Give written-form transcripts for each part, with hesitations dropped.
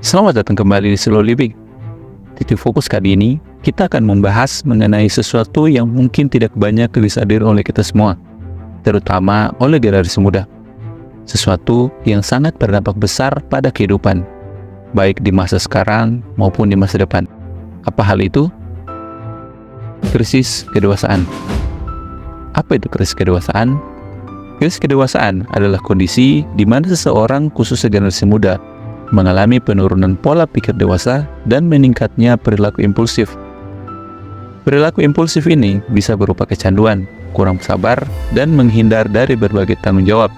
Selamat datang kembali di Slow Living. Titik fokus kali ini, kita akan membahas mengenai sesuatu yang mungkin tidak banyak disadari oleh kita semua, terutama oleh generasi muda. Sesuatu yang sangat berdampak besar pada kehidupan, baik di masa sekarang maupun di masa depan. Apa hal itu? Krisis kedewasaan. Apa itu krisis kedewasaan? Krisis kedewasaan adalah kondisi di mana seseorang, khususnya generasi muda, mengalami penurunan pola pikir dewasa dan meningkatnya perilaku impulsif. Perilaku impulsif ini bisa berupa kecanduan, kurang sabar, dan menghindar dari berbagai tanggung jawab.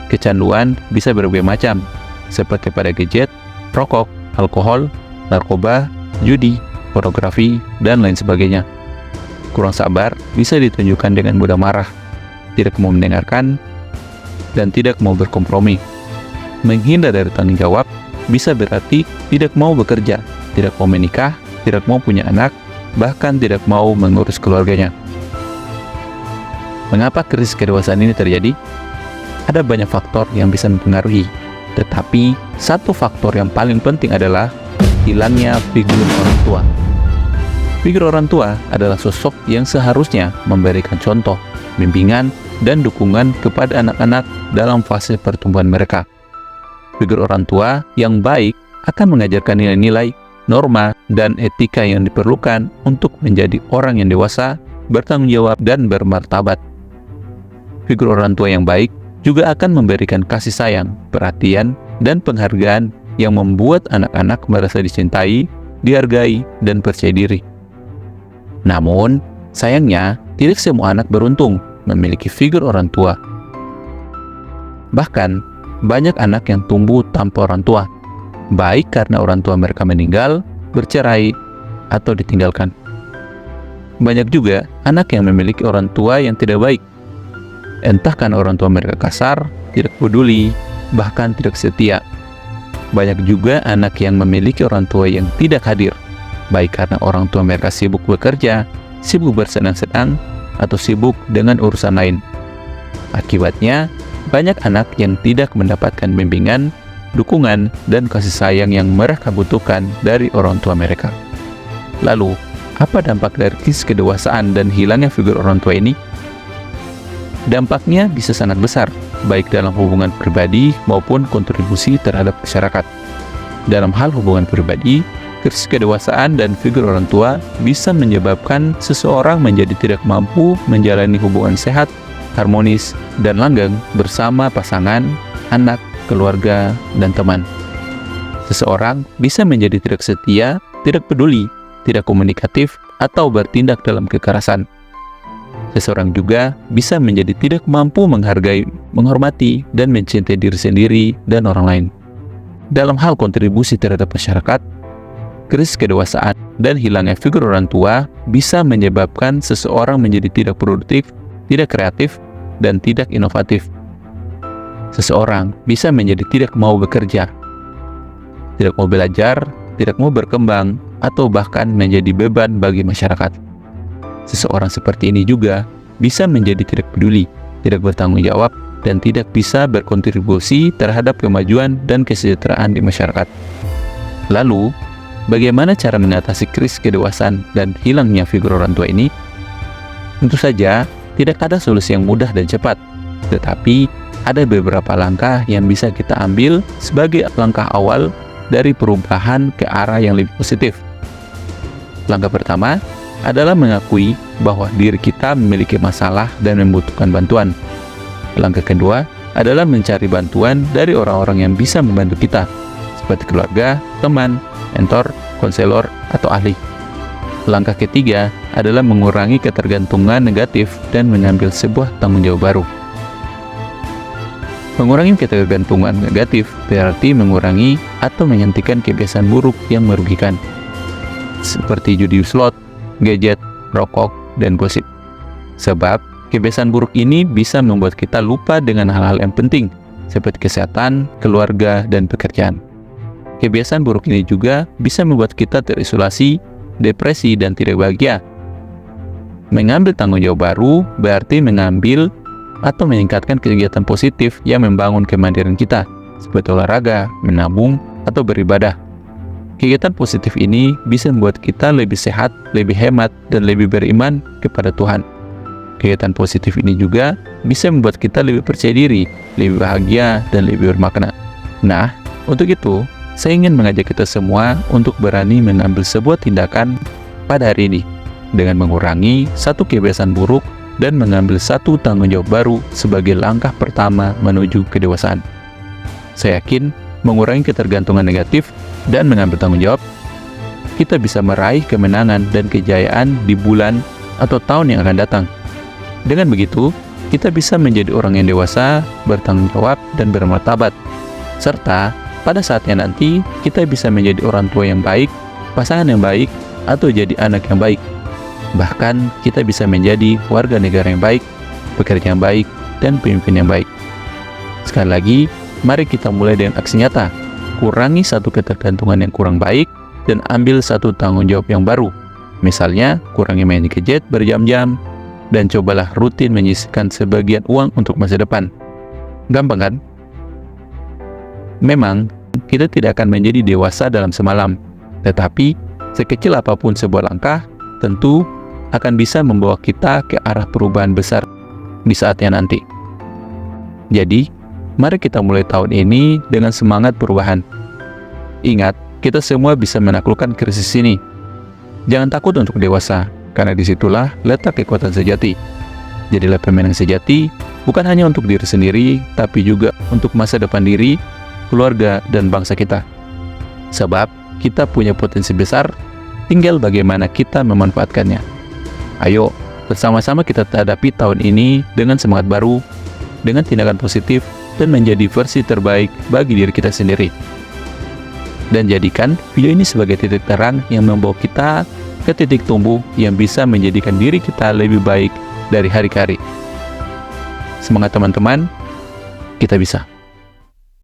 Kecanduan bisa berbagai macam, seperti pada gadget, rokok, alkohol, narkoba, judi, pornografi, dan lain sebagainya. Kurang sabar bisa ditunjukkan dengan mudah marah, tidak mau mendengarkan, dan tidak mau berkompromi. Menghindar dari tanggung jawab bisa berarti tidak mau bekerja, tidak mau menikah, tidak mau punya anak, bahkan tidak mau mengurus keluarganya. Mengapa krisis kedewasaan ini terjadi? Ada banyak faktor yang bisa mempengaruhi, tetapi satu faktor yang paling penting adalah hilangnya figur orang tua. Figur orang tua adalah sosok yang seharusnya memberikan contoh, bimbingan, dan dukungan kepada anak-anak dalam fase pertumbuhan mereka. Figur orang tua yang baik akan mengajarkan nilai-nilai, norma, dan etika yang diperlukan untuk menjadi orang yang dewasa, bertanggung jawab, dan bermartabat. Figur orang tua yang baik juga akan memberikan kasih sayang, perhatian, dan penghargaan yang membuat anak-anak merasa dicintai, dihargai, dan percaya diri. Namun, sayangnya, tidak semua anak beruntung memiliki figur orang tua. Bahkan, banyak anak yang tumbuh tanpa orang tua, baik karena orang tua mereka meninggal, bercerai, atau ditinggalkan. Banyak juga anak yang memiliki orang tua yang tidak baik, entah karena orang tua mereka kasar, tidak peduli, bahkan tidak setia. Banyak juga anak yang memiliki orang tua yang tidak hadir, baik karena orang tua mereka sibuk bekerja, sibuk bersenang-senang, atau sibuk dengan urusan lain. Akibatnya, banyak anak yang tidak mendapatkan bimbingan, dukungan, dan kasih sayang yang mereka butuhkan dari orang tua mereka. Lalu, apa dampak dari krisis kedewasaan dan hilangnya figur orang tua ini? Dampaknya bisa sangat besar, baik dalam hubungan pribadi maupun kontribusi terhadap masyarakat. Dalam hal hubungan pribadi, krisis kedewasaan dan figur orang tua bisa menyebabkan seseorang menjadi tidak mampu menjalani hubungan sehat, harmonis, dan langgeng bersama pasangan, anak, keluarga, dan teman. Seseorang bisa menjadi tidak setia, tidak peduli, tidak komunikatif, atau bertindak dalam kekerasan. Seseorang juga bisa menjadi tidak mampu menghargai, menghormati, dan mencintai diri sendiri dan orang lain. Dalam hal kontribusi terhadap masyarakat, krisis kedewasaan dan hilangnya figur orang tua bisa menyebabkan seseorang menjadi tidak produktif, tidak kreatif, dan tidak inovatif. Seseorang bisa menjadi tidak mau bekerja, tidak mau belajar, tidak mau berkembang, atau bahkan menjadi beban bagi masyarakat. Seseorang seperti ini juga bisa menjadi tidak peduli, tidak bertanggung jawab, dan tidak bisa berkontribusi terhadap kemajuan dan kesejahteraan di masyarakat. Lalu, bagaimana cara mengatasi krisis kedewasaan dan hilangnya figur orang tua ini? Tentu saja, tidak ada solusi yang mudah dan cepat, tetapi ada beberapa langkah yang bisa kita ambil sebagai langkah awal dari perubahan ke arah yang lebih positif. Langkah pertama adalah mengakui bahwa diri kita memiliki masalah dan membutuhkan bantuan. Langkah kedua adalah mencari bantuan dari orang-orang yang bisa membantu kita, seperti keluarga, teman, mentor, konselor, atau ahli. Langkah ketiga adalah mengurangi ketergantungan negatif dan mengambil sebuah tanggung jawab baru. Mengurangi ketergantungan negatif berarti mengurangi atau menghentikan kebiasaan buruk yang merugikan, seperti judi slot, gadget, rokok, dan gosip. Sebab, kebiasaan buruk ini bisa membuat kita lupa dengan hal-hal yang penting, seperti kesehatan, keluarga, dan pekerjaan. Kebiasaan buruk ini juga bisa membuat kita terisolasi, depresi, dan tidak bahagia. Mengambil tanggung jawab baru berarti mengambil atau meningkatkan kegiatan positif yang membangun kemandirian kita, seperti olahraga, menabung, atau beribadah. Kegiatan positif ini bisa membuat kita lebih sehat, lebih hemat, dan lebih beriman kepada Tuhan. Kegiatan positif ini juga bisa membuat kita lebih percaya diri, lebih bahagia, dan lebih bermakna. Nah, untuk itu, saya ingin mengajak kita semua untuk berani mengambil sebuah tindakan pada hari ini dengan mengurangi satu kebiasaan buruk dan mengambil satu tanggung jawab baru sebagai langkah pertama menuju kedewasaan. Saya yakin mengurangi ketergantungan negatif dan mengambil tanggung jawab, kita bisa meraih kemenangan dan kejayaan di bulan atau tahun yang akan datang. Dengan begitu, kita bisa menjadi orang yang dewasa, bertanggung jawab, dan bermartabat. Serta, pada saatnya nanti, kita bisa menjadi orang tua yang baik, pasangan yang baik, atau jadi anak yang baik. Bahkan, kita bisa menjadi warga negara yang baik, pekerja yang baik, dan pemimpin yang baik. Sekali lagi, mari kita mulai dengan aksi nyata. Kurangi satu ketergantungan yang kurang baik, dan ambil satu tanggung jawab yang baru. Misalnya, kurangi main gadget berjam-jam, dan cobalah rutin menyisihkan sebagian uang untuk masa depan. Gampang kan? Memang, kita tidak akan menjadi dewasa dalam semalam. Tetapi, sekecil apapun sebuah langkah, tentu akan bisa membawa kita ke arah perubahan besar di saatnya nanti. Jadi, mari kita mulai tahun ini dengan semangat perubahan. Ingat, kita semua bisa menaklukkan krisis ini. Jangan takut untuk dewasa, karena disitulah letak kekuatan sejati. Jadilah pemenang sejati, bukan hanya untuk diri sendiri, tapi juga untuk masa depan diri, keluarga, dan bangsa kita. Sebab, kita punya potensi besar, tinggal bagaimana kita memanfaatkannya. Ayo, bersama-sama kita hadapi tahun ini dengan semangat baru, dengan tindakan positif, dan menjadi versi terbaik bagi diri kita sendiri. Dan jadikan video ini sebagai titik terang yang membawa kita ke titik tumbuh yang bisa menjadikan diri kita lebih baik dari hari ke hari. Semangat teman-teman, kita bisa.